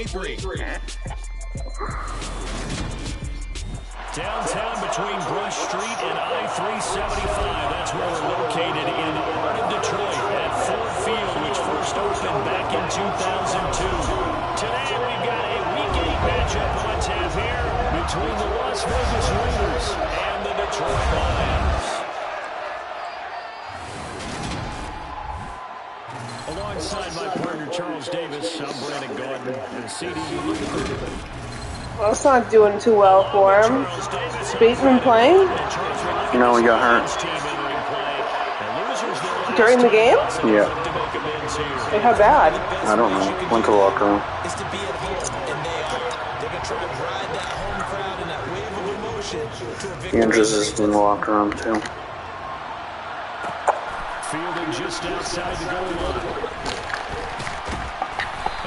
23. Downtown between Brush Street and I-375. That's where we're located in the heart of Detroit at Ford Field, which first opened back in 2002. Today we've got a Week 8 matchup on tap here between the Las Vegas Raiders and the Detroit Lions. Alongside my partner Charles Davis, I'm Brandon Gordon. And CD, you look at the... Well, it's not doing too well for him. Is Bateman playing? No, he got hurt. During the game? Yeah. Hey, how bad? I don't know. Went to the locker room. Andrews is in the locker room, too. Fielding just outside the goal line.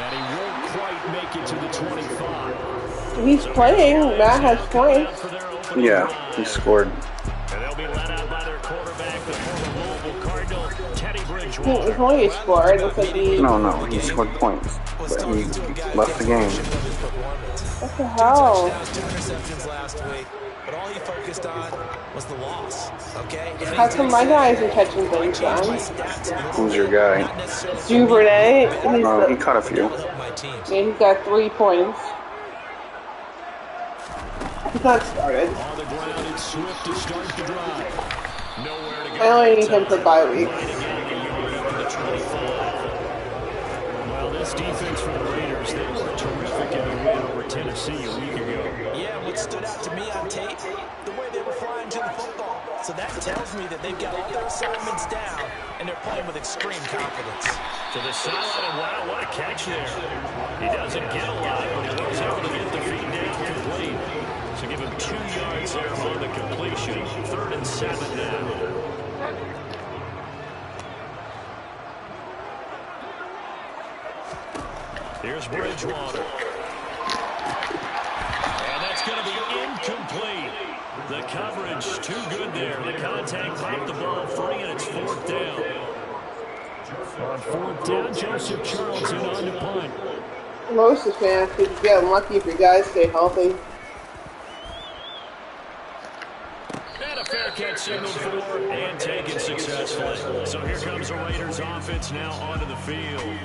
And he won't quite make it to the 25. He's playing. Matt has points. Yeah, he scored. And they'll be let out by their quarterback, the former Louisville Cardinal, Teddy Bridgewater. He's only scored. Looks like he... No, he scored points. But he left the game. What the hell? 2 interceptions last week, but all he focused on was the loss. Okay? How come my guys are catching things, son? Who's your guy? Duvernay. He caught a few. Yeah, he's got 3 points. He's not started. On the ground, it's Swift to start the drive. Nowhere to go. I only need him for bye week. Well, this defense for the Raiders, they were terrific in the win over Tennessee a week ago. Yeah, what stood out to me on tape, the way they were flying to the football. So that tells me that they've got all their assignments down, and they're playing with extreme confidence. To the sideline, and wow, what a catch there. He doesn't get a lot, but he was able to get the feet down complete. So give him 2 yards there on the completion. 3rd and 7 now. Here's Bridgewater. And that's going to be incomplete. The coverage too good there. The contact popped the ball free, and it's 4th down. On 4th down, Joseph Charlton on to punt. Most of the fans could get lucky if your guys stay healthy. And a fair catch signaled for and taken successfully. So here comes the Raiders offense now onto the field.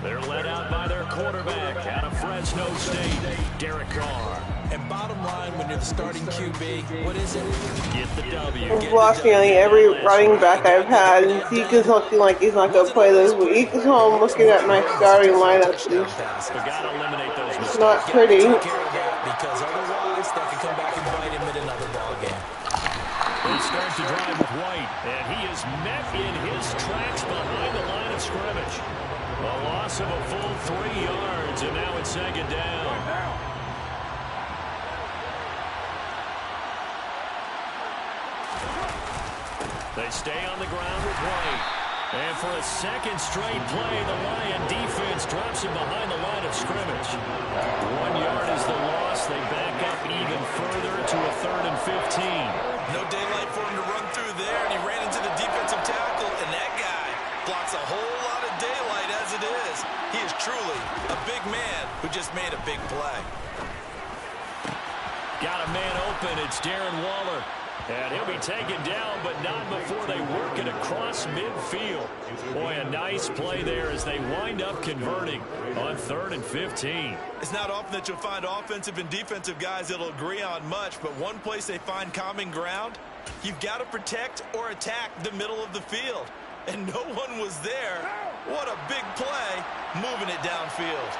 They're led out by their quarterback out of Fresno State, Derek Carr. And bottom line, when you're the starting QB, what is it? Get the W. I've lost nearly every running back I've had, and Zeke is looking like he's not going to play this week. So I'm looking at my starting lineup. But gotta eliminate those mistakes. It's not pretty. Because otherwise, that could come back and bite him in another ball game. They start to drive with White, and he is met in his tracks behind the line of scrimmage. A loss of a full 3 yards, and now it's 2nd down. They stay on the ground with White. And for a 2nd straight play, the Lion defense drops him behind the line of scrimmage. 1 yard is the loss. They back up even further to a 3rd and 15. No daylight for him to run through there, and he ran into the defensive tackle, and that guy blocks a whole lot of daylight as it is. He is truly a big man who just made a big play. Got a man open. It's Darren Waller. And he'll be taken down, but not before they work it across midfield. Boy, a nice play there as they wind up converting on 3rd and 15. It's not often that you'll find offensive and defensive guys that'll agree on much, but one place they find common ground, you've got to protect or attack the middle of the field. And no one was there. What a big play, moving it downfield.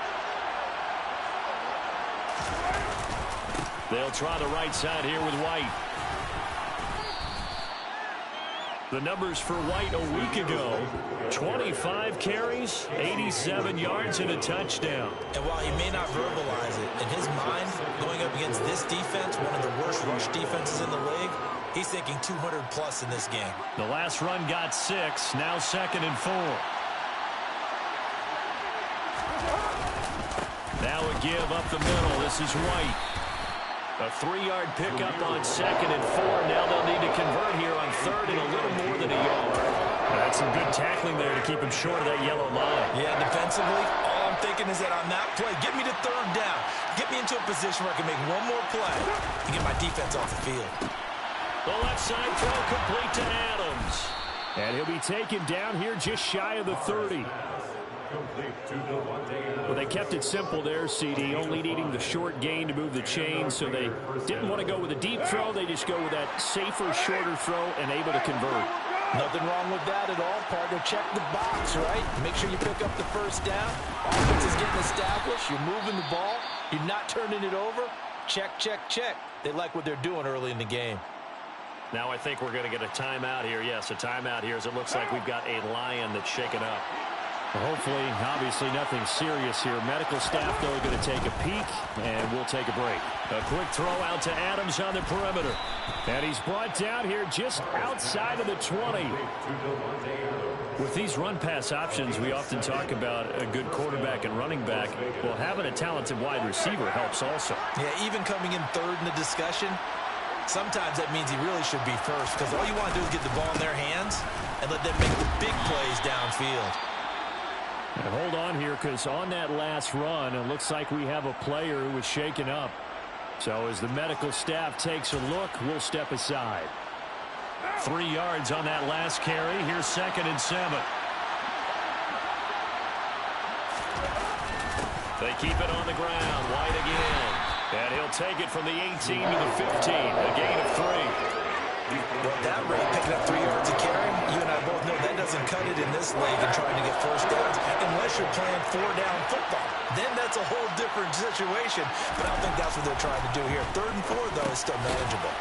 They'll try the right side here with White. The numbers for White a week ago, 25 carries, 87 yards, and a touchdown. And while he may not verbalize it, in his mind, going up against this defense, one of the worst rush defenses in the league, he's thinking 200-plus in this game. The last run got 6, now 2nd and 4. Now a give up the middle. This is White. A 3-yard pickup on 2nd and 4. Now they'll need to convert here on 3rd and a little more than a yard. That's some good tackling there to keep him short of that yellow line. Yeah, defensively, all I'm thinking is that on that play, get me to third down. Get me into a position where I can make one more play and get my defense off the field. The left side throw complete to Adams. And he'll be taken down here just shy of the 30. Well, they kept it simple there, CD, only needing the short gain to move the chain, so they didn't want to go with a deep throw. They just go with that safer, shorter throw and able to convert. Nothing wrong with that at all, partner. Check the box, right? Make sure you pick up the first down. Offense is getting established. You're moving the ball. You're not turning it over. Check, check, check. They like what they're doing early in the game. Now I think we're going to get a timeout here. Yes, a timeout here as it looks like we've got a Lion that's shaken up. Well, hopefully, obviously nothing serious here. Medical staff, though, going to take a peek, and we'll take a break. A quick throw out to Adams on the perimeter. And he's brought down here just outside of the 20. With these run-pass options, we often talk about a good quarterback and running back. Well, having a talented wide receiver helps also. Yeah, even coming in third in the discussion, sometimes that means he really should be first, because all you want to do is get the ball in their hands and let them make the big plays downfield. And hold on here, because on that last run, it looks like we have a player who was shaken up. So as the medical staff takes a look, we'll step aside. 3 yards on that last carry. Here's 2nd and 7. They keep it on the ground. White again. And he'll take it from the 18 to the 15. A gain of 3. Well, at that rate, picking up 3 yards a carry, you and I both know that doesn't cut it in this league and trying to get first downs unless you're playing 4-down football. Then that's a whole different situation, but I don't think that's what they're trying to do here. 3rd and 4, though, is still manageable.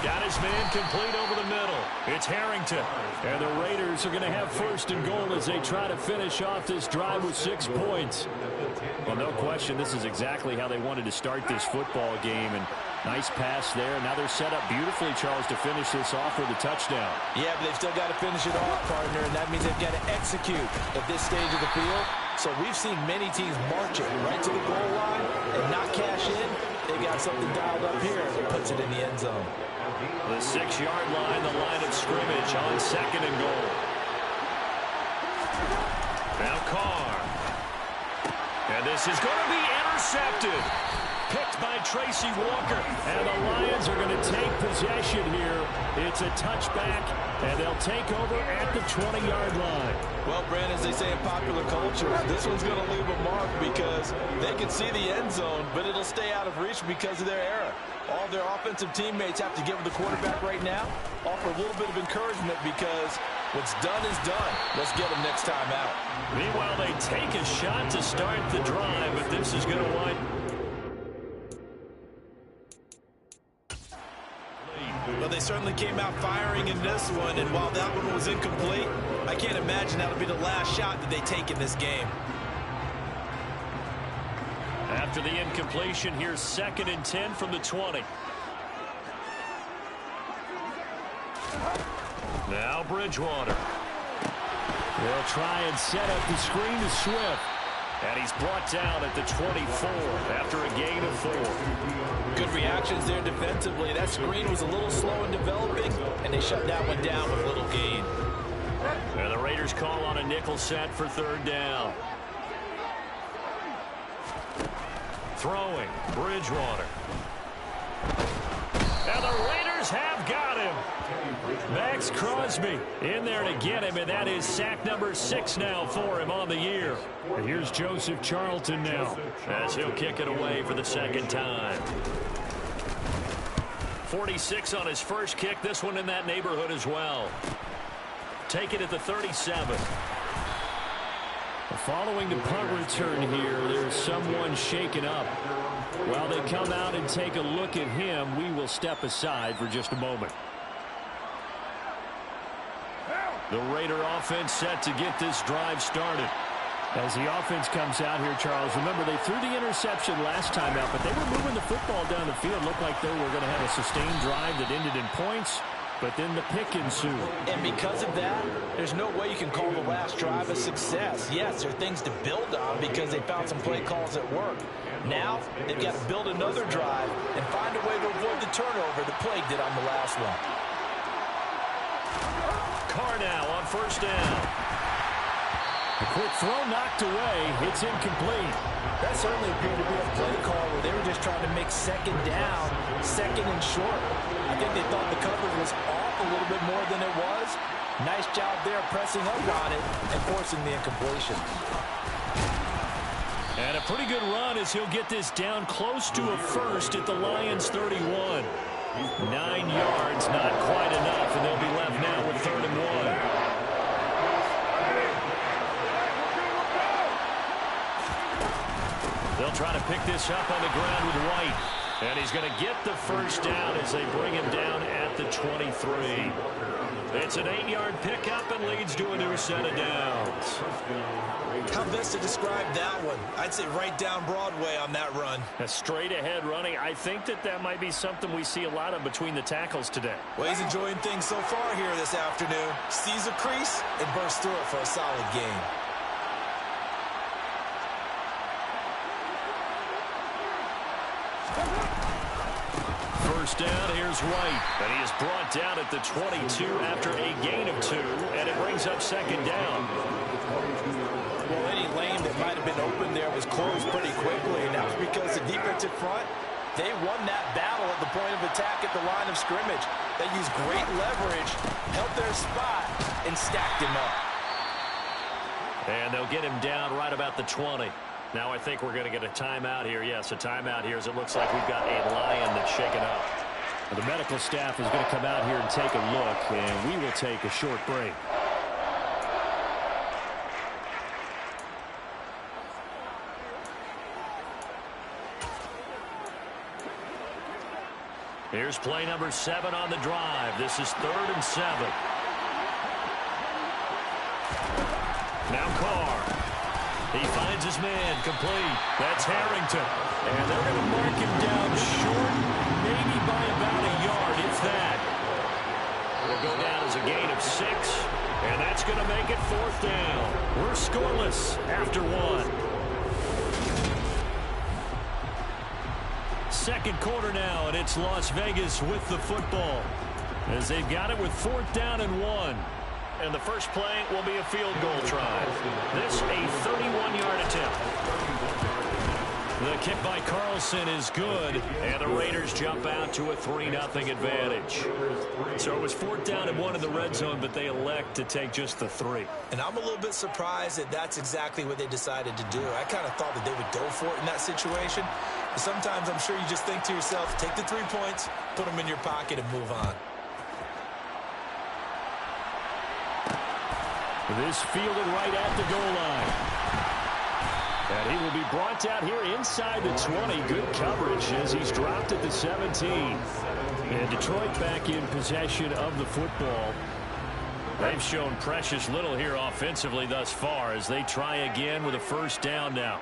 Got his man complete over the middle. It's Harrington. And the Raiders are going to have 1st and goal as they try to finish off this drive with 6 points. Well, no question, this is exactly how they wanted to start this football game. And nice pass there. Now they're set up beautifully, Charles, to finish this off with a touchdown. Yeah, but they've still got to finish it off, partner, and that means they've got to execute at this stage of the field. So we've seen many teams march it right to the goal line and not cash in. They got something dialed up here that puts it in the end zone. The 6-yard line, the line of scrimmage on 2nd and goal. Now Carr. And this is going to be intercepted. Picked by Tracy Walker. And the Lions are going to take possession here. It's a touchback, and they'll take over at the 20-yard line. Well, Brandon, as they say in popular culture, this one's going to leave a mark because they can see the end zone, but it'll stay out of reach because of their error. All their offensive teammates have to give the quarterback right now, offer a little bit of encouragement because what's done is done. Let's get them next time out. Meanwhile, they take a shot to start the drive, but this is going to wind. Well, they certainly came out firing in this one, and while that one was incomplete, I can't imagine that'll be the last shot that they take in this game. After the incompletion, here's 2nd and 10 from the 20. Now Bridgewater. They'll try and set up the screen to Swift. And he's brought down at the 24 after a gain of 4. Good reactions there defensively. That screen was a little slow in developing, and they shut that one down with little gain. And the Raiders call on a nickel set for 3rd down. Throwing, Bridgewater. And the Raiders have got him. Max Crosby in there to get him, and that is sack number 6 now for him on the year. And here's Joseph Charlton now as he'll kick it away for the 2nd time. 46 on his first kick, this one in that neighborhood as well. Take it at the 37. Following the punt return here, there's someone shaken up. While they come out and take a look at him, we will step aside for just a moment. The Raider offense set to get this drive started. As the offense comes out here, Charles, remember they threw the interception last time out, but they were moving the football down the field. Looked like they were going to have a sustained drive that ended in points, but then the pick ensued. And because of that, there's no way you can call the last drive a success. Yes, there are things to build on because they found some play calls that work. Now, they've got to build another drive and find a way to avoid the turnover the play did on the last one. Carr now on 1st down. A quick throw knocked away. It's incomplete. That certainly appeared to be a play call where they were just trying to make second down, second and short. I think they thought the coverage was off a little bit more than it was. Nice job there pressing up on it and forcing the incompletion. And a pretty good run as he'll get this down close to a first at the Lions 31. 9 yards, not quite enough, and they'll be left now with 3rd and 1. They'll try to pick this up on the ground with White. And he's going to get the first down as they bring him down at the 23. It's an 8-yard pickup and leads to a new set of downs. How best to describe that one? I'd say right down Broadway on that run. A straight ahead running. I think that might be something we see a lot of between the tackles today. Well, he's enjoying things so far here this afternoon. Sees a crease and bursts through it for a solid gain. First down, here's White. And he is brought down at the 22 after a gain of 2, and it brings up 2nd down. Well, any lane that might have been open there was closed pretty quickly, and that was because the defensive front, they won that battle at the point of attack at the line of scrimmage. They used great leverage, held their spot, and stacked him up. And they'll get him down right about the 20. Now I think we're going to get a timeout here. Yes, a timeout here as it looks like we've got a Lion that's shaken up. The medical staff is going to come out here and take a look, and we will take a short break. Here's play number 7 on the drive. This is 3rd and 7. Now Carr. He finds his man, complete. That's Harrington. And they're going to mark him down short, maybe by about a yard, if that. Will go down as a gain of 6, and that's going to make it 4th down. We're scoreless after 1. Second quarter now, and it's Las Vegas with the football as they've got it with 4th down and 1. And the first play will be a field goal try. This a 31-yard attempt. The kick by Carlson is good, and the Raiders jump out to a 3-0 advantage. So it was 4th down and 1 in the red zone, but they elect to take just the 3. And I'm a little bit surprised that that's exactly what they decided to do. I kind of thought that they would go for it in that situation. But sometimes I'm sure you just think to yourself, take the 3 points, put them in your pocket, and move on. This fielded right at the goal line. And he will be brought out here inside the 20. Good coverage as he's dropped at the 17. And Detroit back in possession of the football. They've shown precious little here offensively thus far as they try again with a first down now.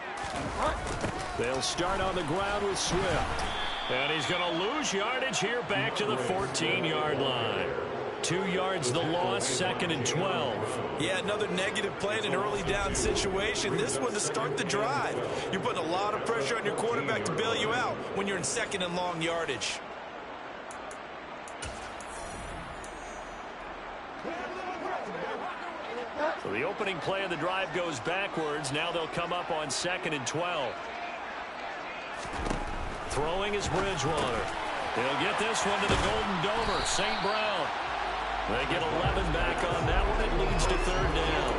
They'll start on the ground with Swift. And he's going to lose yardage here back to the 14-yard line. 2 yards the loss, 2nd and 12. Yeah, another negative play in an early down situation. This one to start the drive. You're putting a lot of pressure on your quarterback to bail you out when you're in 2nd and long yardage. So the opening play of the drive goes backwards. Now they'll come up on 2nd and 12. Throwing is Bridgewater. They'll get this one to the Golden Domer, St. Brown. They get 11 back on that one. It leads to 3rd down.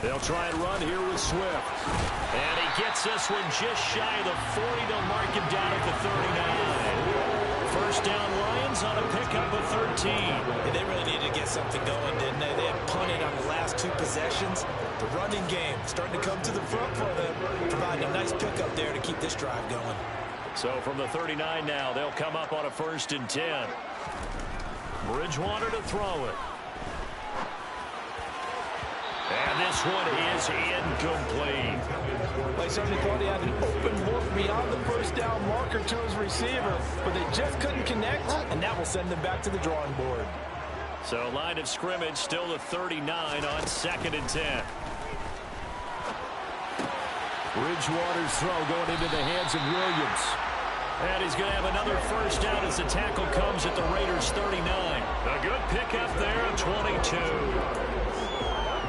They'll try and run here with Swift. And he gets this one just shy of the 40. They'll mark him down at the 39. First down Lions on a pickup of 13. Yeah, they really needed to get something going, didn't they? They had punted on the last 2 possessions. The running game starting to come to the front for them, providing a nice pickup there to keep this drive going. So from the 39 now, they'll come up on a 1st and 10. Bridgewater to throw it. And this one is incomplete. They certainly thought he had an open look beyond the first down marker to his receiver, but they just couldn't connect, and that will send them back to the drawing board. So line of scrimmage still the 39 on 2nd and 10. Bridgewater's throw going into the hands of Williams. And he's going to have another first down as the tackle comes at the Raiders' 39. A good pickup there of 22.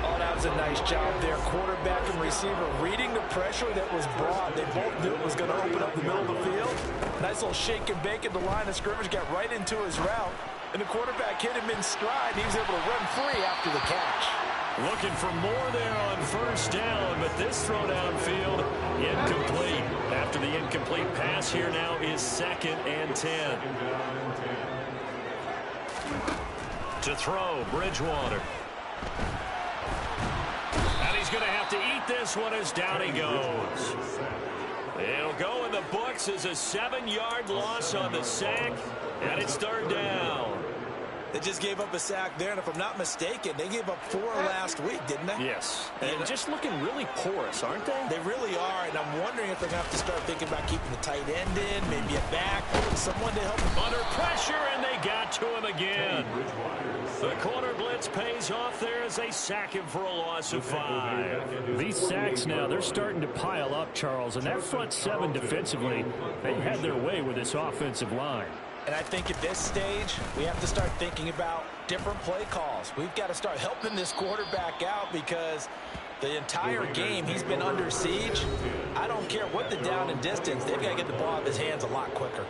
Oh, that was a nice job there. Quarterback and receiver reading the pressure that was brought. They both knew it was going to open up the middle of the field. Nice little shake and bake at the line of scrimmage. Got right into his route. And the quarterback hit him in stride. He was able to run free after the catch. Looking for more there on first down, but this throw downfield incomplete. After the incomplete pass, here now is 2nd and 10. To throw, Bridgewater. And he's going to have to eat this one as down he goes. It'll go in the books as a 7-yard loss on the sack, and it's 3rd down. They just gave up a sack there, and if I'm not mistaken, they gave up 4 last week, didn't they? Yes. And just looking really porous, aren't they? They really are, and I'm wondering if they're going to have to start thinking about keeping the tight end in, maybe a back, someone to help them. Under pressure, and they got to him again. The corner blitz pays off there as they sack him for a loss of 5. These sacks now, they're starting to pile up, Charles, and that front 7 defensively, they had their way with this offensive line. And I think at this stage, we have to start thinking about different play calls. We've got to start helping this quarterback out because the entire game he's been under siege. I don't care what the down and distance. They've got to get the ball out of his hands a lot quicker.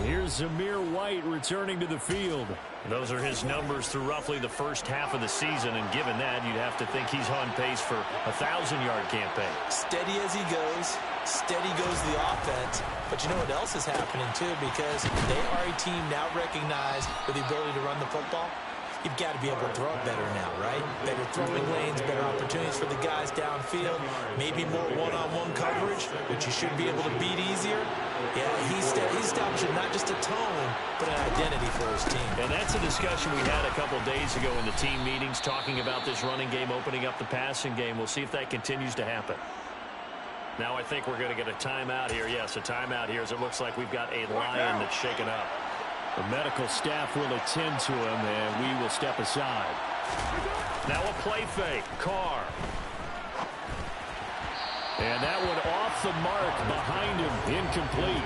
Here's Zamir White returning to the field. Those are his numbers through roughly the first half of the season, and given that, you'd have to think he's on pace for a 1,000-yard campaign. Steady as he goes, steady goes the offense. But you know what else is happening, too, because they are a team now recognized with the ability to run the football. You've got to be able to throw it better now, right? Better throwing lanes, better opportunities for the guys downfield, maybe more one-on-one coverage, which you should be able to beat easier. Yeah, he's establishing not just a tone, but an identity for his team. And that's a discussion we had a couple days ago in the team meetings, talking about this running game, opening up the passing game. We'll see if that continues to happen. Now I think we're going to get a timeout here. Yes, a timeout here as it looks like we've got a lion that's shaken up. The medical staff will attend to him, and we will step aside. Now a play fake. Carr. And that one off the mark behind him. Incomplete.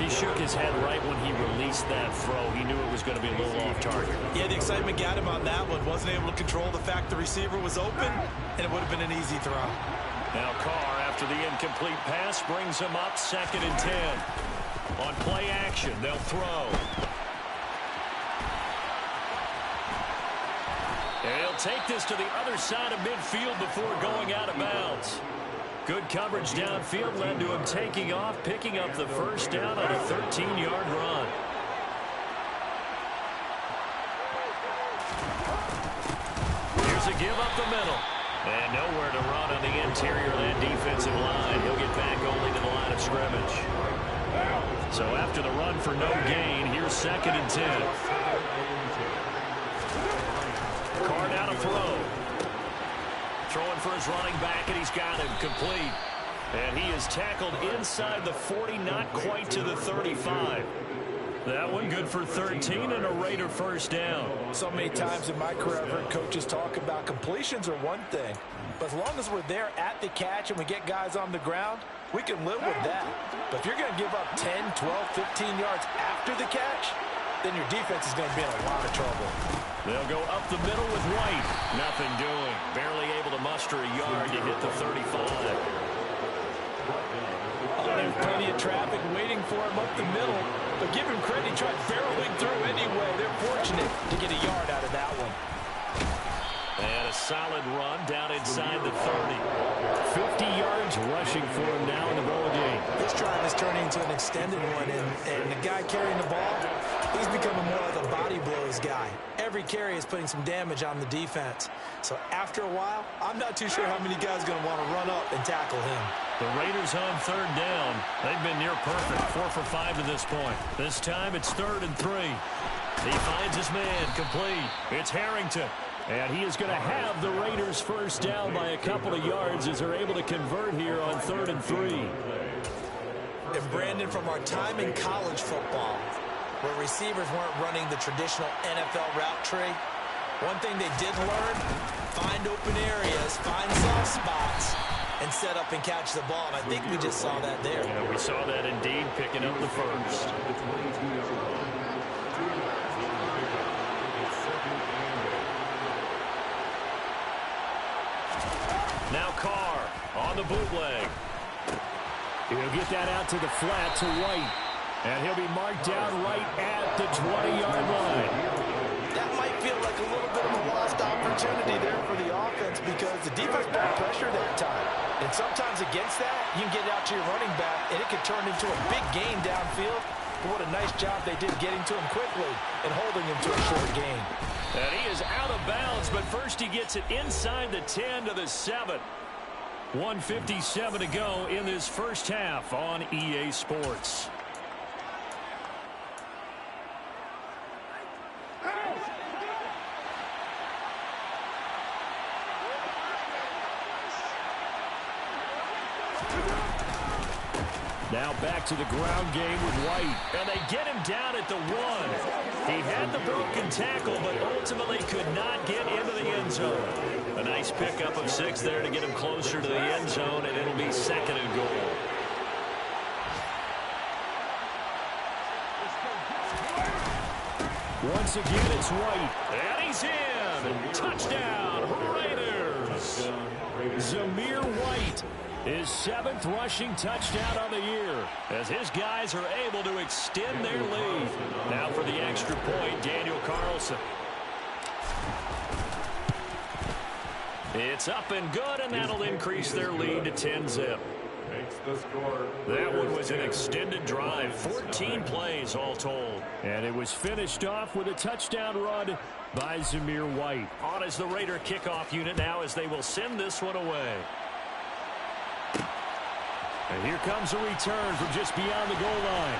He shook his head right when he released that throw. He knew it was going to be a little off target. Yeah, the excitement got him on that one. Wasn't able to control the fact the receiver was open, and it would have been an easy throw. Now Carr, after the incomplete pass, brings him up 2nd and 10. On play action, they'll throw. And he'll take this to the other side of midfield before going out of bounds. Good coverage downfield led to him taking off, picking up the first down on a 13-yard run. Here's a give up the middle. And nowhere to run on the interior of that defensive line. He'll get back only to the line of scrimmage. So after the run for no gain, here's 2nd and 10. Carr now to throw. Throwing for his running back, and he's got him complete. And he is tackled inside the 40, not quite to the 35. That one good for 13 and a Raider first down. So many times in my career, I've heard coaches talk about completions are one thing. But as long as we're there at the catch and we get guys on the ground, we can live with that. But if you're going to give up 10, 12, 15 yards after the catch, then your defense is going to be in a lot of trouble. They'll go up the middle with White. Nothing doing. Barely able to muster a yard to hit the 35. There's plenty of traffic waiting for him up the middle. But give him credit, he tried barreling through anyway. They're fortunate to get a yard out of that one. And a solid run down inside the 30. 50 yards rushing for him now in the ball game. This drive is turning into an extended one, and the guy carrying the ball, he's becoming more like a body blows guy. Every carry is putting some damage on the defense. So after a while, I'm not too sure how many guys are going to want to run up and tackle him. The Raiders on 3rd down. They've been near perfect, 4 for 5 to this point. This time it's 3rd and 3. He finds his man complete. It's Harrington. And he is going to have the Raiders first down by a couple of yards as they're able to convert here on 3rd and 3. And Brandon, from our time in college football, where receivers weren't running the traditional NFL route tree, one thing they did learn, find open areas, find soft spots, and set up and catch the ball. And I think we just saw that there. Yeah, we saw that indeed, picking up the first. Now Carr on the bootleg. He'll get that out to the flat to White. And he'll be marked down right at the 20-yard line. That might feel like a little bit of a lost opportunity there for the offense because the defense brought pressure that time. And sometimes against that, you can get it out to your running back, and it can turn into a big gain downfield. But what a nice job they did getting to him quickly and holding him to a short gain. And he is out of bounds, but first he gets it inside the 10 to the 7. 1:57 to go in this first half on EA Sports. Now back to the ground game with White. And they get him down at the 1. He had the broken tackle, but ultimately could not get into the end zone. A nice pickup of 6 there to get him closer to the end zone, and it'll be 2nd and goal. Once again, it's White. And he's in. Touchdown, Raiders. Zamir White. His 7th rushing touchdown on the year as his guys are able to extend their lead. Now for the extra point, Daniel Carlson. It's up and good, and that'll increase their lead to 10-zip. That one was an extended drive, 14 plays all told. And it was finished off with a touchdown run by Zamir White. On as the Raider kickoff unit now as they will send this one away. And here comes a return from just beyond the goal line.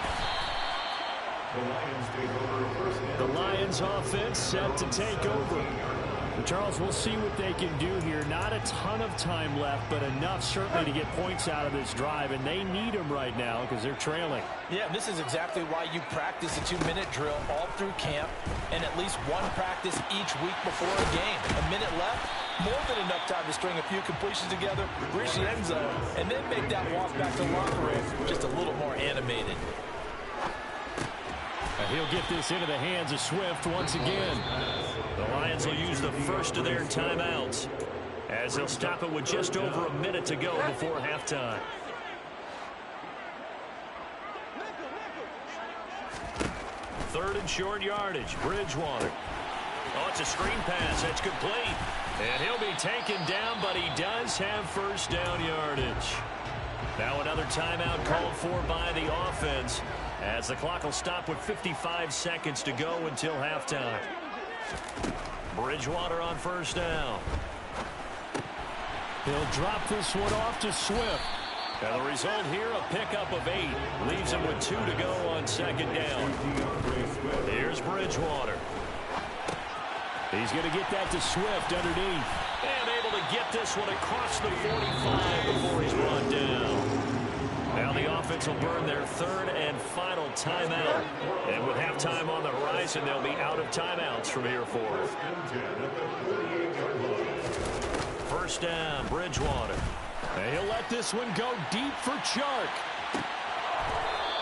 The Lions offense set to take over. Charles, we'll see what they can do here. Not a ton of time left, but enough certainly to get points out of this drive, and they need them right now because they're trailing. Yeah, this is exactly why you practice a 2-minute drill all through camp and at least one practice each week before a game. A minute left, more than enough time to string a few completions together, reach the end zone, and then make that walk back to the locker room just a little more animated. And he'll get this into the hands of Swift once again. The Lions will use the first of their timeouts as they'll stop it with just over a minute to go before halftime. Third and short yardage. Bridgewater. Oh, it's a screen pass. That's complete. And he'll be taken down, but he does have first down yardage. Now another timeout called for by the offense as the clock will stop with 55 seconds to go until halftime. Bridgewater on first down. He'll drop this one off to Swift. And the result here, a pickup of 8. Leaves him with 2 to go on second down. Here's Bridgewater. He's going to get that to Swift underneath. And able to get this one across the 45 before he's brought down. Now the offense will burn their third and final timeout. And with halftime on the horizon, they'll be out of timeouts from here forward. First down, Bridgewater. And he'll let this one go deep for Chark.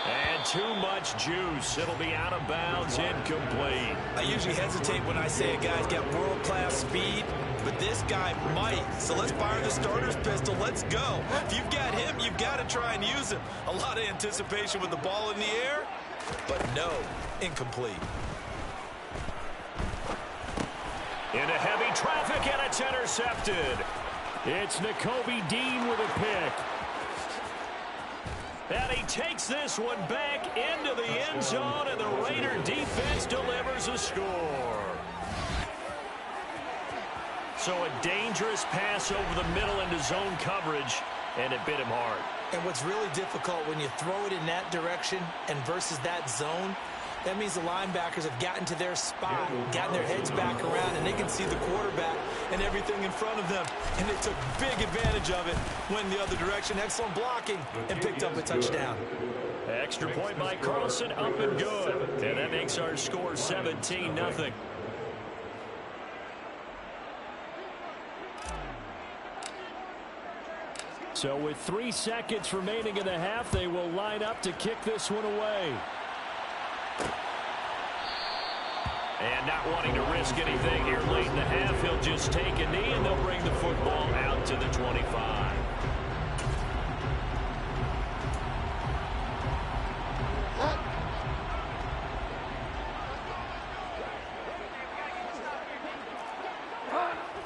And too much juice. It'll be out of bounds, incomplete. I usually hesitate when I say a guy's got world-class speed, but this guy might. So let's fire the starter's pistol. Let's go. If you've got him, you've got to try and use him. A lot of anticipation with the ball in the air, but no, incomplete. Into heavy traffic, and it's intercepted. It's Nakobe Dean with a pick. And he takes this one back into the end zone, and the Raider defense delivers a score. So a dangerous pass over the middle into zone coverage, and it bit him hard. And what's really difficult when you throw it in that direction and versus that zone, that means the linebackers have gotten to their spot, gotten their heads back around, and they can see the quarterback and everything in front of them. And they took big advantage of it, went the other direction, excellent blocking, and picked up a touchdown. Extra point by Carlson, up and good. And that makes our score 17-0. So with 3 seconds remaining in the half, they will line up to kick this one away. And not wanting to risk anything here late in the half, he'll just take a knee, and they'll bring the football out to the 25.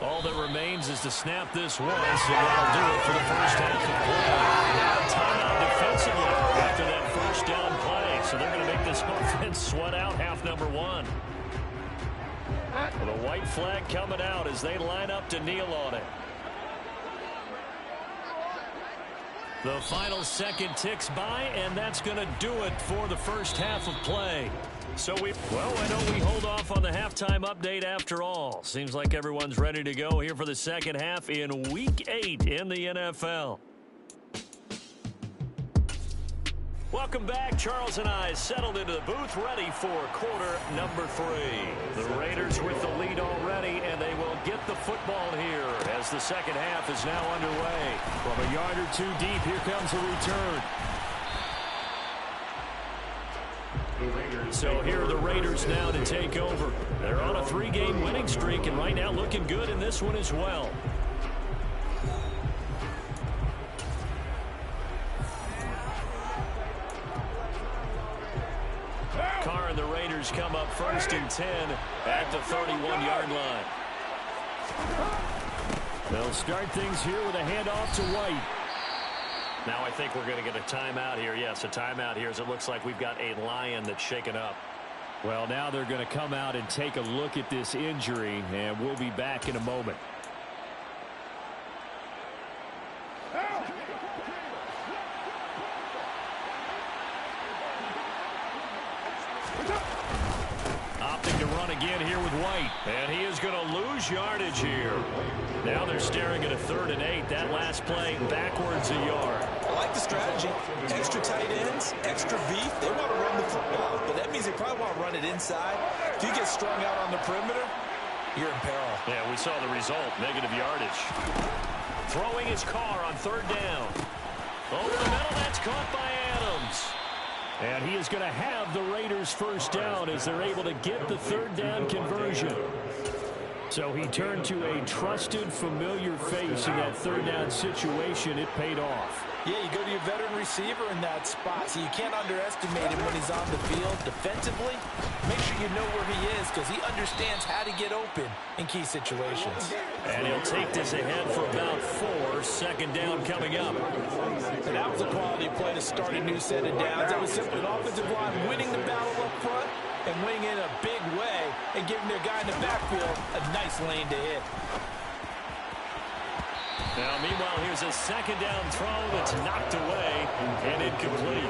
All that remains is to snap this one, so that'll do it for the first half of play. Timeout defensively after that first down play, so they're going to make this offense sweat out half number 1. Well, the white flag coming out as they line up to kneel on it. The final second ticks by, and that's going to do it for the first half of play. So I know we hold off on the halftime update after all. Seems like everyone's ready to go here for the second half in Week 8 in the NFL. Welcome back. Charles and I settled into the booth, ready for quarter number 3. The Raiders with the lead already, and they will get the football here as the second half is now underway. From a yard or 2 deep, here comes a return. So here are the Raiders now to take over. They're on a 3-game winning streak, and right now looking good in this one as well. Carr and the Raiders come up first and 10 at the 31-yard line. They'll start things here with a handoff to White. Now I think we're going to get a timeout here. Yes, a timeout here as it looks like we've got a Lion that's shaken up. Well, now they're going to come out and take a look at this injury, and we'll be back in a moment. Opting to run again here with White, and he is going to lose yardage here. Now they're staring at a 3rd and 8. That last play backwards a yard. I like the strategy. Extra tight ends, extra beef. They want to run the football, but that means they probably want to run it inside. If you get strung out on the perimeter, you're in peril. Yeah, we saw the result, negative yardage. Throwing his Carr on 3rd down. Over the middle, that's caught by Adams. And he is going to have the Raiders first down as they're able to get the 3rd down conversion. So he turned to a trusted, familiar face in that 3rd down situation. It paid off. Yeah, you go to your veteran receiver in that spot, so you can't underestimate him when he's on the field. Defensively, make sure you know where he is because he understands how to get open in key situations. And he'll take this ahead for about 4. 2nd down coming up. And that was a quality play to start a new set of downs. That was simply an offensive line winning the battle up front and winning in a big way and giving their guy in the backfield a nice lane to hit. Now, meanwhile, here's a 2nd down throw that's knocked away and incomplete.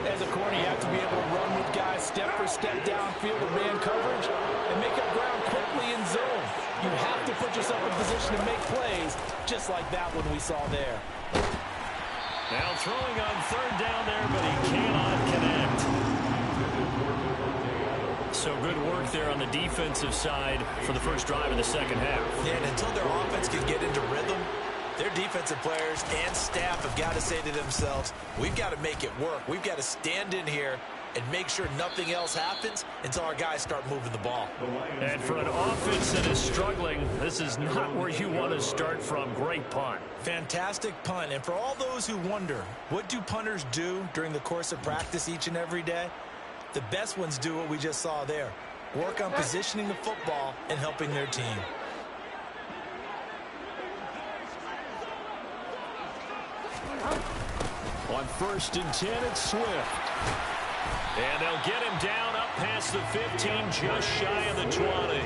As a corner, you have to be able to run with guys step for step downfield of man coverage and make up ground quickly in zone. You have to put yourself in position to make plays, just like that one we saw there. Now throwing on 3rd down there, but he cannot connect. So good work there on the defensive side for the first drive of the second half. Yeah, and until their offense can get into rhythm, their defensive players and staff have got to say to themselves, we've got to make it work. We've got to stand in here and make sure nothing else happens until our guys start moving the ball. And for an offense that is struggling, this is not where you want to start from. Great punt. Fantastic punt. And for all those who wonder, what do punters do during the course of practice each and every day? The best ones do what we just saw there. Work on positioning the football and helping their team. On 1st and 10, it's Swift. And they'll get him down up past the 15, just shy of the 20.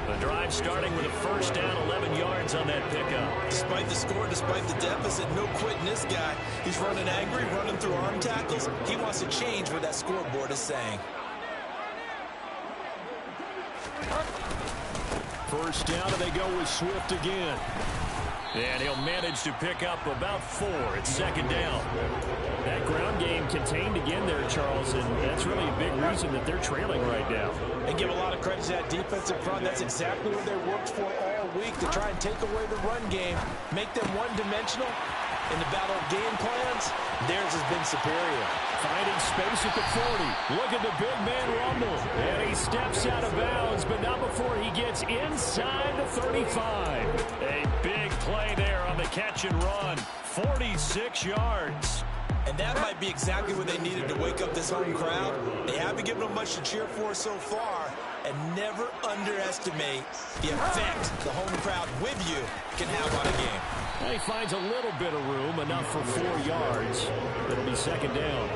The drive starting with a first down, 11 yards on that pickup. Despite the score, despite the deficit, no quitting this guy. He's running angry, running through arm tackles. He wants to change what that scoreboard is saying. First down, and they go with Swift again. And he'll manage to pick up about 4. It's 2nd down. That ground game contained again there, Charles, and that's really a big reason that they're trailing right now. And give a lot of credit to that defensive front. That's exactly what they worked for all week, to try and take away the run game, make them one-dimensional, In the battle of game plans, theirs has been superior. Finding space at the 40. Look at the big man rumble. And he steps out of bounds, but not before he gets inside the 35. A big play there on the catch and run. 46 yards. And that might be exactly what they needed to wake up this home crowd. They haven't given them much to cheer for so far. And never underestimate the effect the home crowd with you can have on a game. Well, he finds a little bit of room, enough for 4 yards. It'll be second down.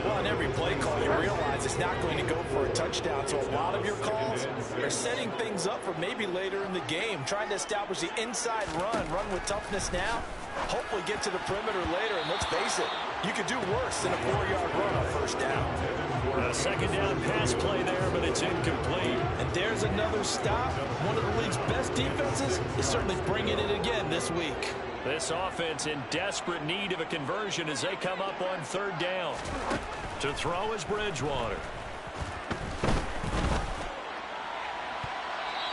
Well, on every play call, you realize it's not going to go for a touchdown. So a lot of your calls are setting things up for maybe later in the game, trying to establish the inside run with toughness now. Hopefully get to the perimeter later, and let's face it, you could do worse than a 4-yard run on first down. A second down pass play there, but it's incomplete. And there's another stop. One of the league's best defenses is certainly bringing it again this week. This offense in desperate need of a conversion as they come up on third down. To throw is Bridgewater.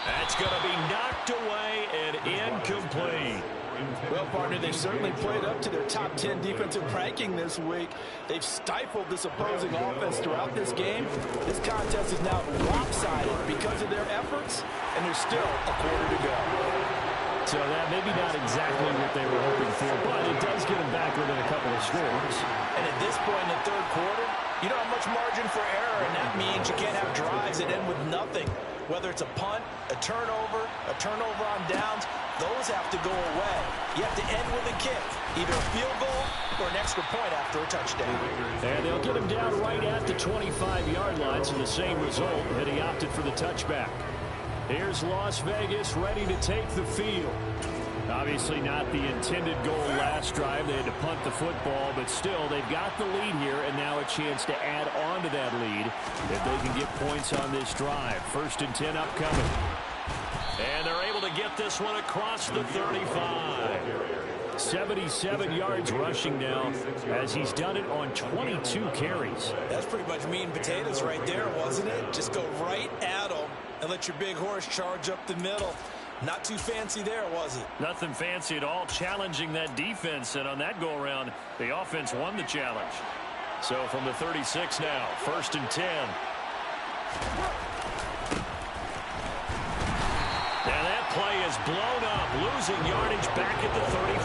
That's going to be knocked away and incomplete. Well, partner, they've certainly played up to their top 10 defensive ranking this week. They've stifled this opposing offense throughout this game. This contest is now lopsided because of their efforts, and there's still a quarter to go. So that maybe not exactly what they were hoping for, but it does get them back within a couple of scores. And at this point in the third quarter, you don't have much margin for error, and that means you can't have drives that end with nothing. Whether it's a punt, a turnover on downs, those have to go away. You have to end with a kick, either a field goal or an extra point after a touchdown. And they'll get him down right at the 25-yard line, so the same result, and he opted for the touchback. Here's Las Vegas ready to take the field. Obviously not the intended goal last drive. They had to punt the football, but still, they've got the lead here, and now a chance to add on to that lead if they can get points on this drive. 1st and 10 upcoming. And they're able to get this one across the 35. 77 yards rushing now as he's done it on 22 carries. That's pretty much meat and potatoes right there, wasn't it? Just go right at them and let your big horse charge up the middle. Not too fancy there, was it? Nothing fancy at all, challenging that defense, and on that go-around, the offense won the challenge. So from the 36 now, 1st and 10. And that play is blown up, losing yardage back at the 35.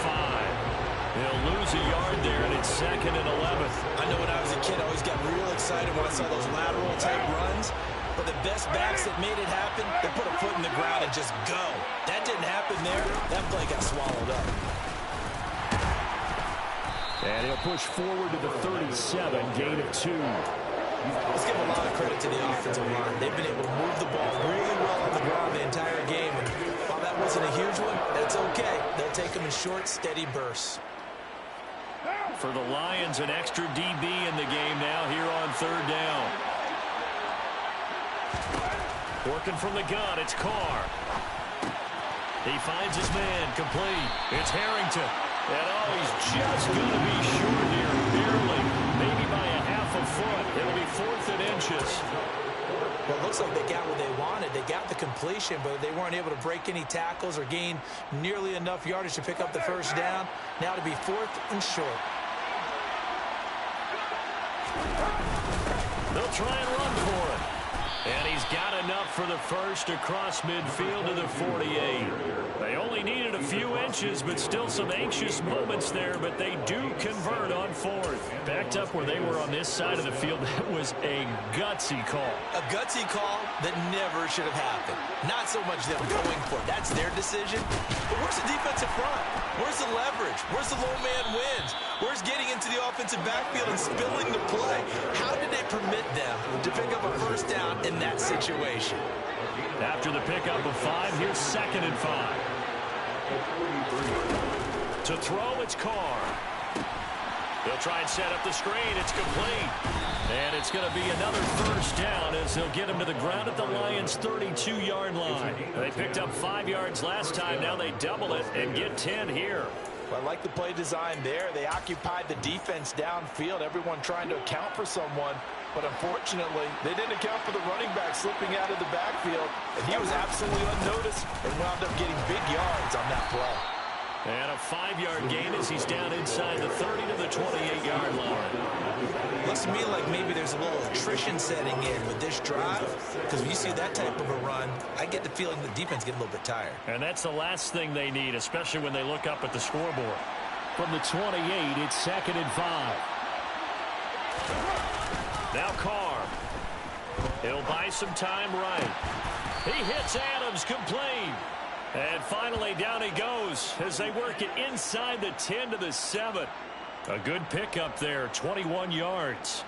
He'll lose a yard there, and it's 2nd and 11. I know when I was a kid, I always got real excited when I saw those lateral-type runs. But the best backs that made it happen, they put a foot in the ground and just go. That didn't happen there. That play got swallowed up. And he'll push forward to the 37, gain of 2. Let's give a lot of credit to the offensive line. They've been able to move the ball really well on the ground the entire game. And while that wasn't a huge one, that's okay. They'll take them in short, steady bursts. For the Lions, an extra DB in the game now here on third down. Working from the gun, it's Carr. He finds his man, complete. It's Harrington. And he's just going to be short here, barely. Maybe by a half a foot. It'll be 4th and inches. Well, it looks like they got what they wanted. They got the completion, but they weren't able to break any tackles or gain nearly enough yardage to pick up the first down. Now to be 4th and short. They'll try and run for it. And he's got enough for the first across midfield to the 48. They only needed a few inches, but still some anxious moments there, but they do convert on 4th. Backed up where they were on this side of the field, that was a gutsy call. A gutsy call that never should have happened. Not so much them going for it. That's their decision. But where's the defensive front? Where's the leverage? Where's the low man wins? Where's getting into the offensive backfield and spilling the play? How did they permit them to pick up a first down in that situation? After the pickup of 5, here's 2nd and 5. To throw, it's Carr. They'll try and set up the screen. It's complete. And it's going to be another first down as they'll get him to the ground at the Lions' 32-yard line. They picked up 5 yards last time. Now they double it and get 10 here. Well, I like the play design there. They occupied the defense downfield, everyone trying to account for someone. But unfortunately, they didn't account for the running back slipping out of the backfield. And he was absolutely unnoticed and wound up getting big yards on that play. And a 5-yard gain as he's down inside the 30 to the 28-yard line. Looks to me like maybe there's a little attrition setting in with this drive, because when you see that type of a run, I get the feeling the defense get a little bit tired. And that's the last thing they need, especially when they look up at the scoreboard. From the 28, it's 2nd and 5. Now Carr. He'll buy some time right. He hits Adams complete. And finally, down he goes as they work it inside the 10 to the 7. A good pickup there, 21 yards.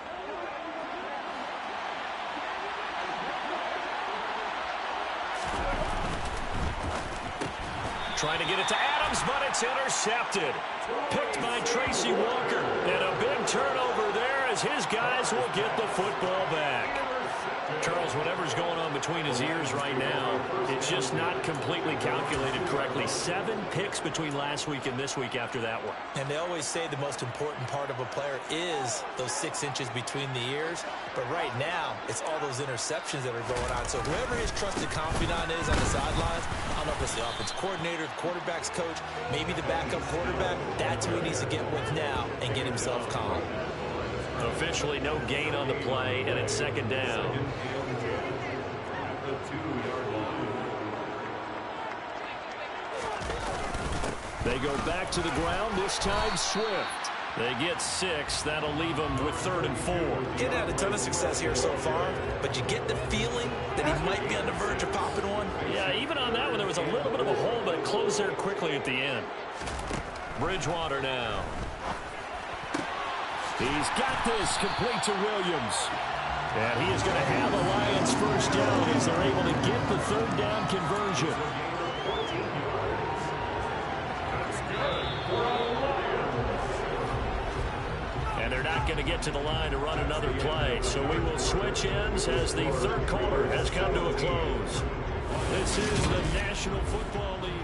Trying to get it to Adams, but it's intercepted. Picked by Tracy Walker. And a big turnover there as his guys will get the football back. Charles, whatever's going on between his ears right now, it's just not completely calculated correctly. 7 picks between last week and this week after that one. And they always say the most important part of a player is those 6 inches between the ears. But right now, it's all those interceptions that are going on. So whoever his trusted confidant is on the sidelines, I don't know if it's the offense coordinator, the quarterback's coach, maybe the backup quarterback, that's who he needs to get with now and get himself calm. Officially no gain on the play, and it's 2nd down. They go back to the ground, this time Swift. They get 6. That'll leave them with 3rd and 4. Getting had a ton of success here so far, but you get the feeling that he might be on the verge of popping one. Yeah, even on that one, there was a little bit of a hole, but it closed there quickly at the end. Bridgewater now. He's got this complete to Williams. And he is going to have the Lions first down as they're able to get the 3rd down conversion. And they're not going to get to the line to run another play. So we will switch ends as the 3rd quarter has come to a close. This is the National Football League.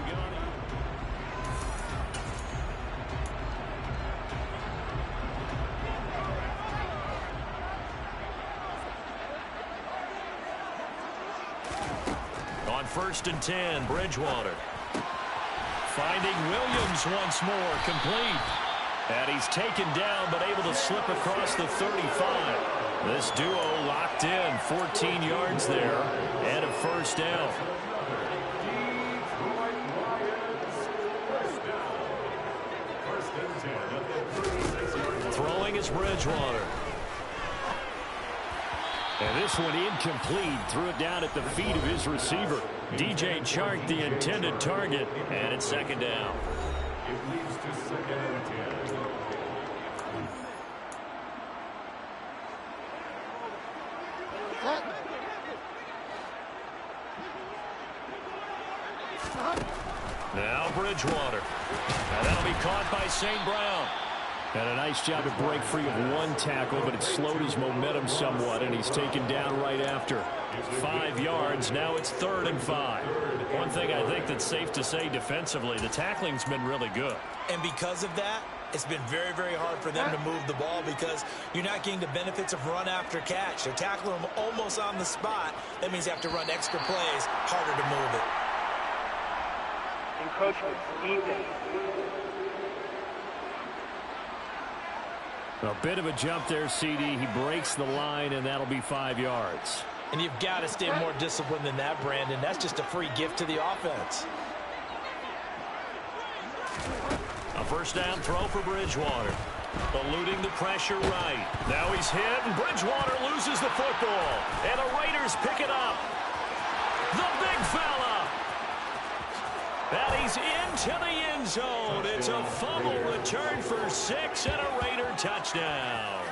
On 1st and 10, Bridgewater. Finding Williams once more, complete. And he's taken down, but able to slip across the 35. This duo locked in, 14 yards there, and a 1st down. Throwing is Bridgewater. And this one incomplete. Threw it down at the feet of his receiver. DJ Chark, the intended target, and it's 2nd down. Now Bridgewater. And that'll be caught by St. Brown. And a nice job to break free of one tackle, but it slowed his momentum somewhat, and he's taken down right after. 5 yards. Now it's 3rd and 5. One thing I think that's safe to say defensively, the tackling's been really good. And because of that, it's been very, very hard for them to move the ball because you're not getting the benefits of run after catch. They're tackling them almost on the spot. That means you have to run extra plays, harder to move it. Encroachment, defense. A bit of a jump there, CD. He breaks the line, and that'll be 5 yards. And you've got to stay more disciplined than that, Brandon. That's just a free gift to the offense. A 1st down throw for Bridgewater. Eluding the pressure right. Now he's hit, and Bridgewater loses the football. And the Raiders pick it up. The big fella. And he's into the end zone. It's a fumble return for 6 and a Raider touchdown.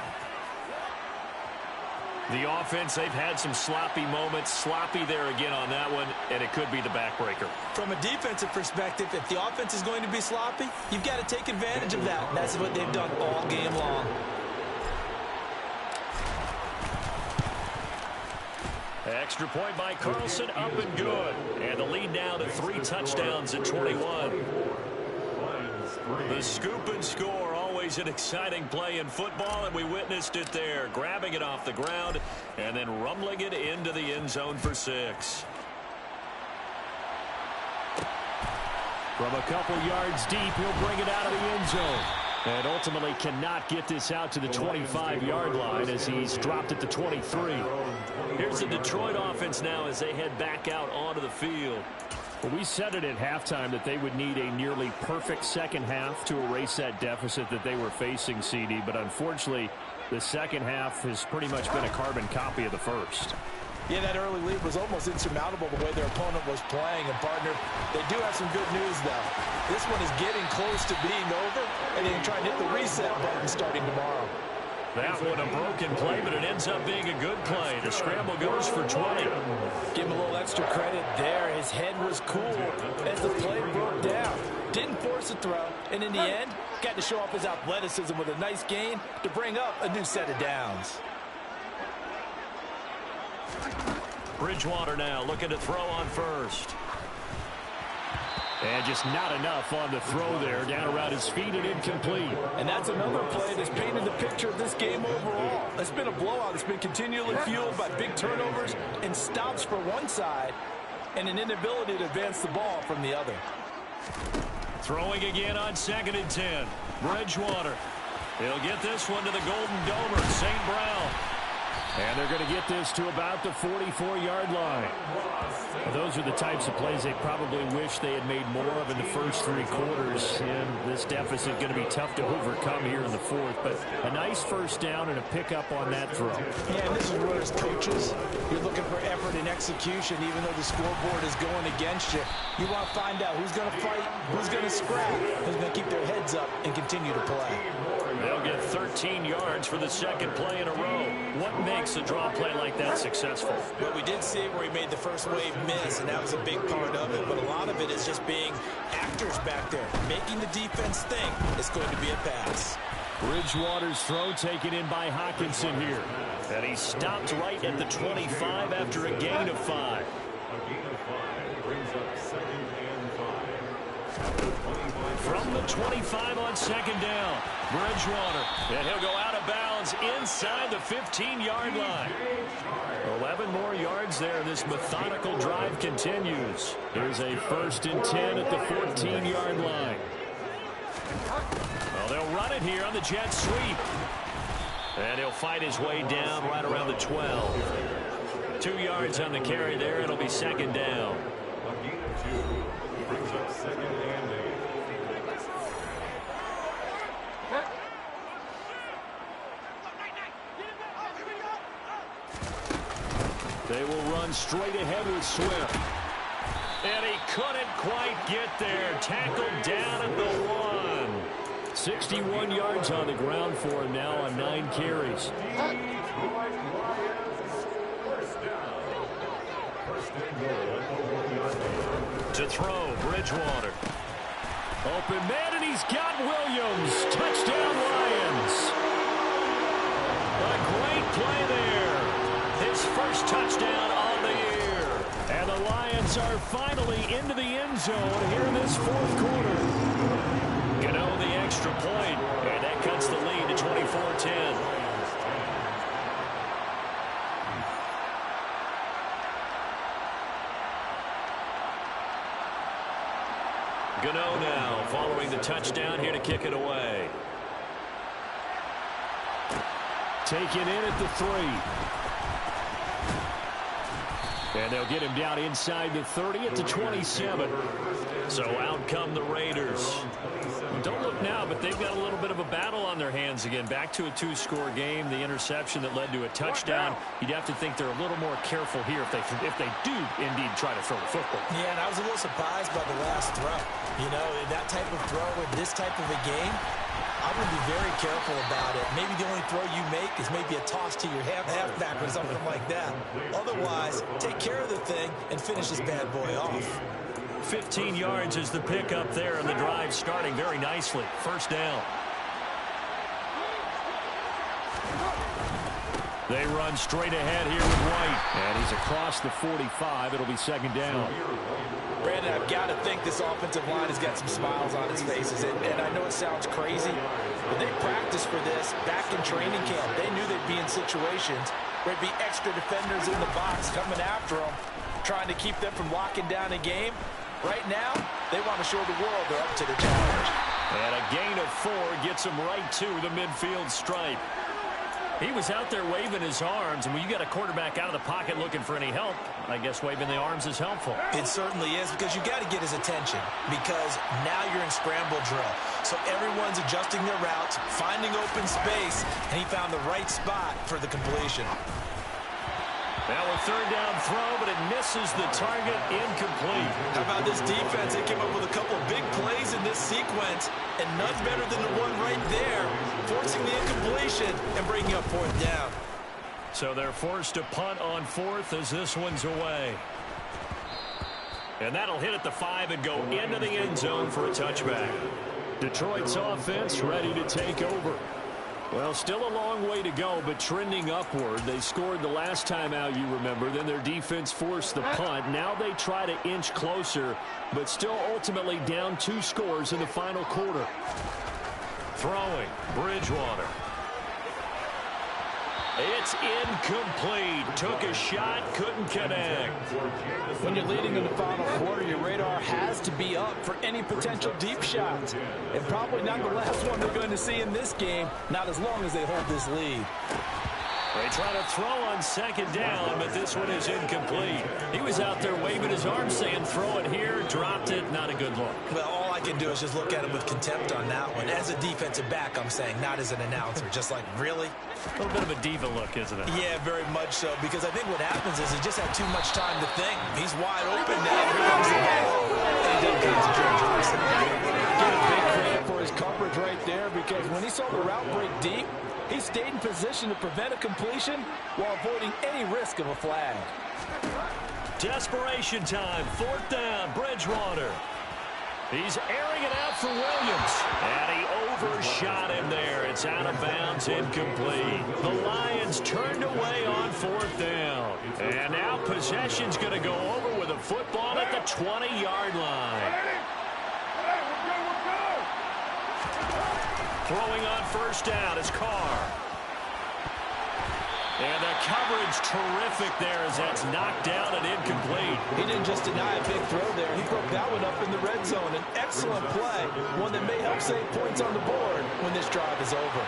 The offense, they've had some sloppy moments. Sloppy there again on that one, and it could be the backbreaker. From a defensive perspective, if the offense is going to be sloppy, you've got to take advantage of that. And that's what they've done all game long. Extra point by Carlson, up and good. And the lead now to 3 touchdowns at 21. The scoop and score, always an exciting play in football, and we witnessed it there. Grabbing it off the ground and then rumbling it into the end zone for 6. From a couple yards deep, he'll bring it out of the end zone. And ultimately cannot get this out to the 25-yard line as he's dropped at the 23. Here's the Detroit offense now as they head back out onto the field. Well, we said it at halftime that they would need a nearly perfect second half to erase that deficit that they were facing, CD. But unfortunately, the second half has pretty much been a carbon copy of the first. Yeah, that early lead was almost insurmountable the way their opponent was playing. And, partner, they do have some good news, though. This one is getting close to being over, and they can try and hit the reset button starting tomorrow. That one a broken play, but it ends up being a good play. The scramble goes for 20. Give him a little extra credit there. His head was cool as the play broke down. Didn't force a throw, and in the end, got to show off his athleticism with a nice gain to bring up a new set of downs. Bridgewater now looking to throw on first. And just not enough on the throw there. Down around his feet and incomplete. And that's another play that's painted the picture of this game overall. It's been a blowout. It's been continually fueled by big turnovers and stops for one side and an inability to advance the ball from the other. Throwing again on 2nd and 10. Bridgewater. He'll get this one to the Golden Domer, St. Brown. And they're going to get this to about the 44-yard line. Well, those are the types of plays they probably wish they had made more of in the first 3 quarters. And this deficit going to be tough to overcome here in the 4th. But a nice first down and a pickup on that throw. Yeah, and this is where as coaches, you're looking for effort and execution, even though the scoreboard is going against you. You want to find out who's going to fight, who's going to scrap, who's going to keep their heads up and continue to play. They'll get 13 yards for the second play in a row. What makes a draw play like that successful? Well, we did see where he made the first wave miss, and that was a big part of it. But a lot of it is just being actors back there, making the defense think it's going to be a pass. Bridgewater's throw taken in by Hockenson here. And he stopped right at the 25 after a gain of 5. From the 25 on 2nd down, Bridgewater, and he'll go out of bounds inside the 15-yard line. 11 more yards there. This methodical drive continues. Here's a 1st and 10 at the 14-yard line. Well, they'll run it here on the jet sweep. And he'll fight his way down right around the 12. 2 yards on the carry there. It'll be 2nd down. They will run straight ahead with Swift. And he couldn't quite get there. Tackled down at the 1. 61 yards on the ground for him now on 9 carries. To throw, Bridgewater. Open man, and he's got Williams. Touchdown, Lions. A great play there. His first touchdown on the year. And the Lions are finally into the end zone here in this 4th quarter. Gano the extra point, and that cuts the lead to 24-10. Gano now following the touchdown here to kick it away. Taken in at the 3. And they'll get him down inside the 30 at the 27. So out come the Raiders. Don't look now, but they've got a little bit of a battle on their hands again. Back to a 2-score game. The interception that led to a touchdown. You'd have to think they're a little more careful here if they do indeed try to throw the football. Yeah, and I was a little surprised by the last throw. You know, that type of throw in this type of a game, I would be very careful about it. Maybe the only throw you make is maybe a toss to your halfback or something like that. Otherwise, take care of the thing and finish this bad boy off. 15 yards is the pickup there, and the drive starting very nicely. First down. They run straight ahead here with White. And he's across the 45. It'll be 2nd down. Brandon, I've got to think this offensive line has got some smiles on its faces. And I know it sounds crazy, but they practiced for this back in training camp. They knew they'd be in situations where there'd be extra defenders in the box coming after them, trying to keep them from locking down a game. Right now, they want to show the world they're up to the challenge. And a gain of 4 gets him right to the midfield stripe. He was out there waving his arms, and when you got a quarterback out of the pocket looking for any help, I guess waving the arms is helpful. It certainly is, because you got to get his attention, because now you're in scramble drill. So everyone's adjusting their routes, finding open space, and he found the right spot for the completion. Now a third down throw, but it misses the target, incomplete. How about this defense? They came up with a couple of big plays in this sequence, and none better than the one right there, forcing the incompletion and bringing up 4th down. So they're forced to punt on 4th as this one's away. And that'll hit at the 5 and go into the end zone for a touchback. Detroit's offense ready to take over. Well, still a long way to go, but trending upward. They scored the last time out, you remember. Then their defense forced the punt. Now they try to inch closer, but still ultimately down 2 scores in the final quarter. Throwing, Bridgewater. It's incomplete. Took a shot, couldn't connect. When you're leading in the final quarter, your radar has to be up for any potential deep shots. And probably not the last one they're going to see in this game, not as long as they hold this lead. They try to throw on 2nd down, but this one is incomplete. He was out there waving his arms saying, throw it here, dropped it, not a good look. Well, all I can do is just look at him with contempt on that one. As a defensive back, I'm saying, not as an announcer. Just like, really? A little bit of a diva look, isn't it? Yeah, very much so, because I think what happens is he just had too much time to think. He's wide open now. Here comes the ball. And he doesn't concentrate. Get a big credit for his coverage right there, because when he saw the route break deep, he stayed in position to prevent a completion while avoiding any risk of a flag. Desperation time. 4th down. Bridgewater. He's airing it out for Williams. And he overshot him there. It's out of bounds, incomplete. The Lions turned away on 4th down. And now possession's going to go over with a football at the 20-yard line. Throwing on 1st down is Carr. And the coverage terrific there as that's knocked down and incomplete. He didn't just deny a big throw there. He broke that one up in the red zone. An excellent play, one that may help save points on the board when this drive is over.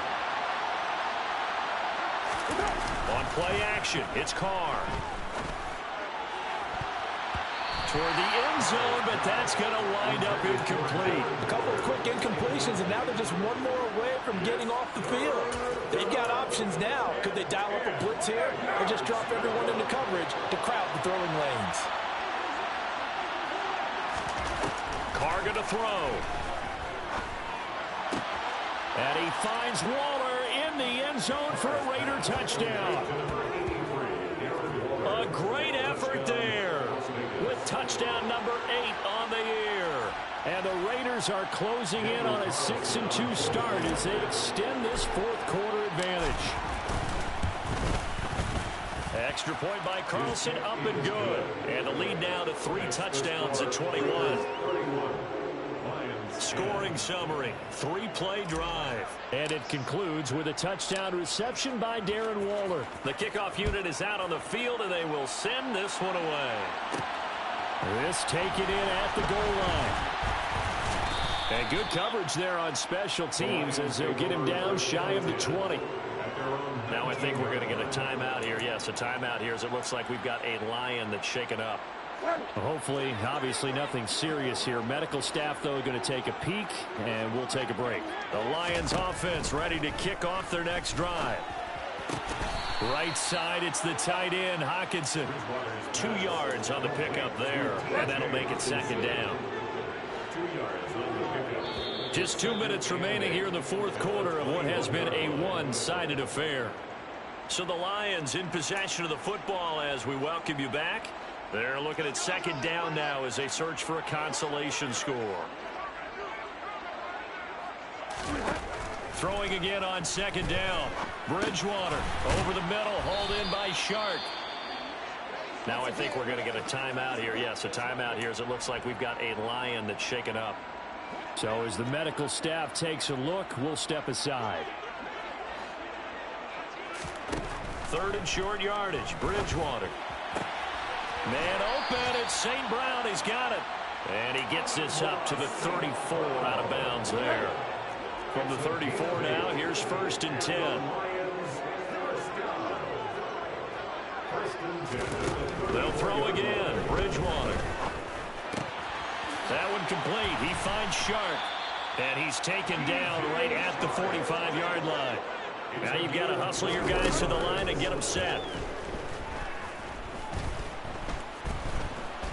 On play action, it's Carr. Toward the end zone, but that's going to wind up incomplete. A couple of quick incompletions, and now they're just one more away from getting off the field. They've got options now. Could they dial up a blitz here or just drop everyone into coverage to crowd the throwing lanes? Carr going to throw. And he finds Waller in the end zone for a Raider touchdown. A great effort there with touchdown number 8 on the year. And the Raiders are closing in on a 6-2 start as they extend this 4th quarter advantage. Extra point by Carlson, up and good. And the lead now to 3 touchdowns at 21. Scoring summary, 3-play drive. And it concludes with a touchdown reception by Darren Waller. The kickoff unit is out on the field, and they will send this one away. This taken in at the goal line. And good coverage there on special teams as they'll get him down shy of the 20. Now I think we're going to get a timeout here. Yes, a timeout here as it looks like we've got a Lion that's shaken up. Hopefully, obviously nothing serious here. Medical staff, though, going to take a peek, and we'll take a break. The Lions offense ready to kick off their next drive. Right side, it's the tight end, Hockenson. 2 yards on the pickup there, and that'll make it 2nd down. Just 2 minutes remaining here in the 4th quarter of what has been a one-sided affair. So the Lions in possession of the football as we welcome you back. They're looking at 2nd down now as they search for a consolation score. Throwing again on 2nd down. Bridgewater over the middle, hauled in by Shark. Now I think we're going to get a timeout here. Yes, a timeout here as it looks like we've got a Lion that's shaken up. So as the medical staff takes a look, we'll step aside. 3rd and short yardage. Bridgewater. Man open, it's St. Brown. He's got it. And he gets this up to the 34 out of bounds there. From the 34 now, here's 1st and 10. They'll throw again. Bridgewater. That one complete. He finds Sharp. And he's taken down right at the 45-yard line. Now you've got to hustle your guys to the line and get them set.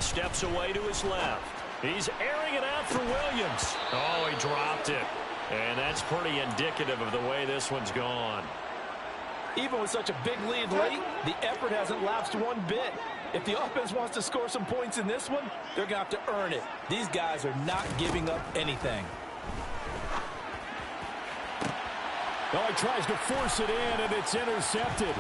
Steps away to his left. He's airing it out for Williams. Oh, he dropped it. And that's pretty indicative of the way this one's gone. Even with such a big lead late, the effort hasn't lapsed one bit. If the offense wants to score some points in this one, they're going to have to earn it. These guys are not giving up anything. Oh, he tries to force it in, and it's intercepted.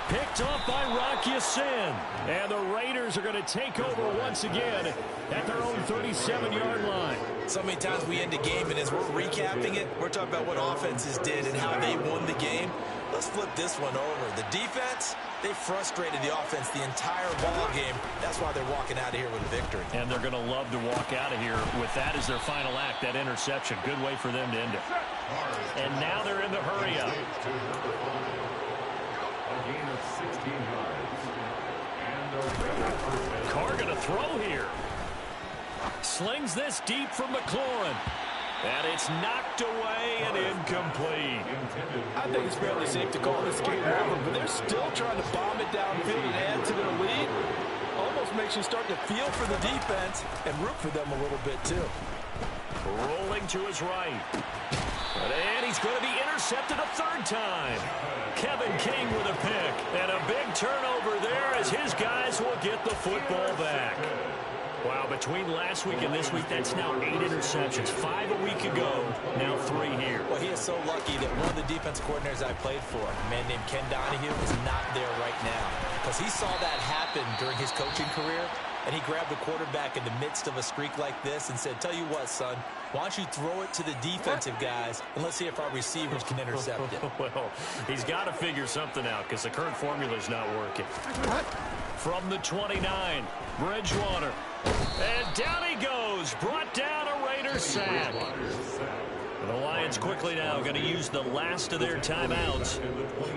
Picked off by Rock Ya-Sin. And the Raiders are going to take over once again at their own 37-yard line. So many times we end a game, and as we're recapping it, we're talking about what offenses did and how they won the game. Let's flip this one over. The defense, they frustrated the offense the entire ball game. That's why they're walking out of here with a victory. And they're going to love to walk out of here with that as their final act, that interception. Good way for them to end it. And now they're in the hurry-up. Carr going to throw here. Slings this deep from McLaurin. And it's knocked away and incomplete. I think it's fairly safe to call this game over, but they're still trying to bomb it downfield and add to their lead. Almost makes you start to feel for the defense and root for them a little bit too. Rolling to his right. And he's going to be intercepted a third time. Kevin King with a pick. And a big turnover there as his guys will get the football back. Wow, between last week and this week, that's now 8 interceptions. 5 a week ago, now 3 here. Well, he is so lucky that one of the defensive coordinators I played for, a man named Ken Donahue, is not there right now. Because he saw that happen during his coaching career, and he grabbed the quarterback in the midst of a streak like this and said, tell you what, son, why don't you throw it to the defensive guys, and let's see if our receivers can intercept it. Well, he's got to figure something out because the current formula is not working. From the 29, Bridgewater. And down he goes. Brought down a Raiders sack. The Lions quickly now going to use the last of their timeouts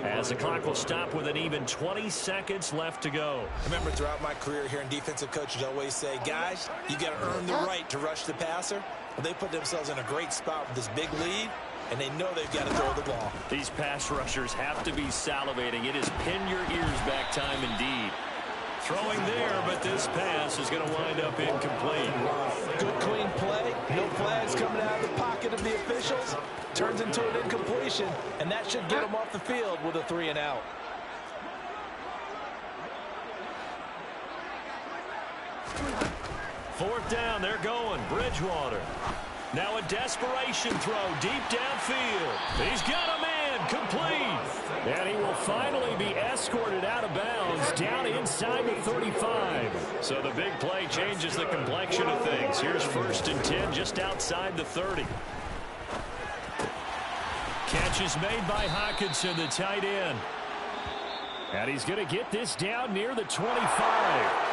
as the clock will stop with an even 20 seconds left to go. I remember throughout my career here in defensive coaches always say, guys, you got to earn the right to rush the passer. Well, they put themselves in a great spot with this big lead, and they know they've got to throw the ball. These pass rushers have to be salivating. It is pin your ears back time indeed. Throwing there, but this pass is going to wind up incomplete. Good clean play. No flags coming out of the pocket of the officials. Turns into an incompletion, and that should get them off the field with a 3-and-out. Fourth down, they're going. Bridgewater. Now a desperation throw deep downfield. He's got a man, complete. And he will finally be escorted out of bounds down inside the 35. So the big play changes the complexion of things. Here's 1st and 10 just outside the 30. Catch is made by Hockenson, the tight end. And he's going to get this down near the 25.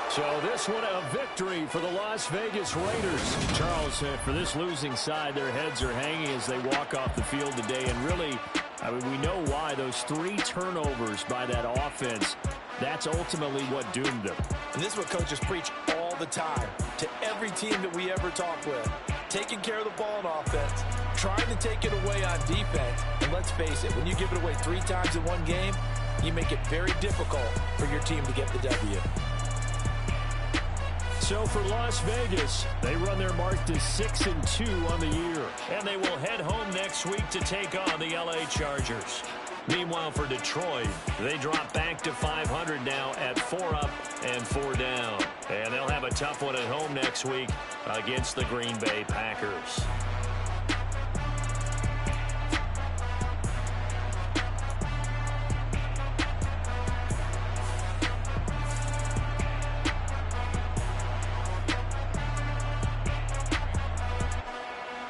So this one a victory for the Las Vegas Raiders. Charles, for this losing side, their heads are hanging as they walk off the field today. And really, I mean, we know why. Those 3 turnovers by that offense, that's ultimately what doomed them. And this is what coaches preach all the time to every team that we ever talk with. Taking care of the ball on offense, trying to take it away on defense. And let's face it, when you give it away 3 times in one game, you make it very difficult for your team to get the W. So for Las Vegas, they run their mark to 6-2 on the year. And they will head home next week to take on the LA Chargers. Meanwhile, for Detroit, they drop back to 500 now at 4 up and 4 down. And they'll have a tough one at home next week against the Green Bay Packers.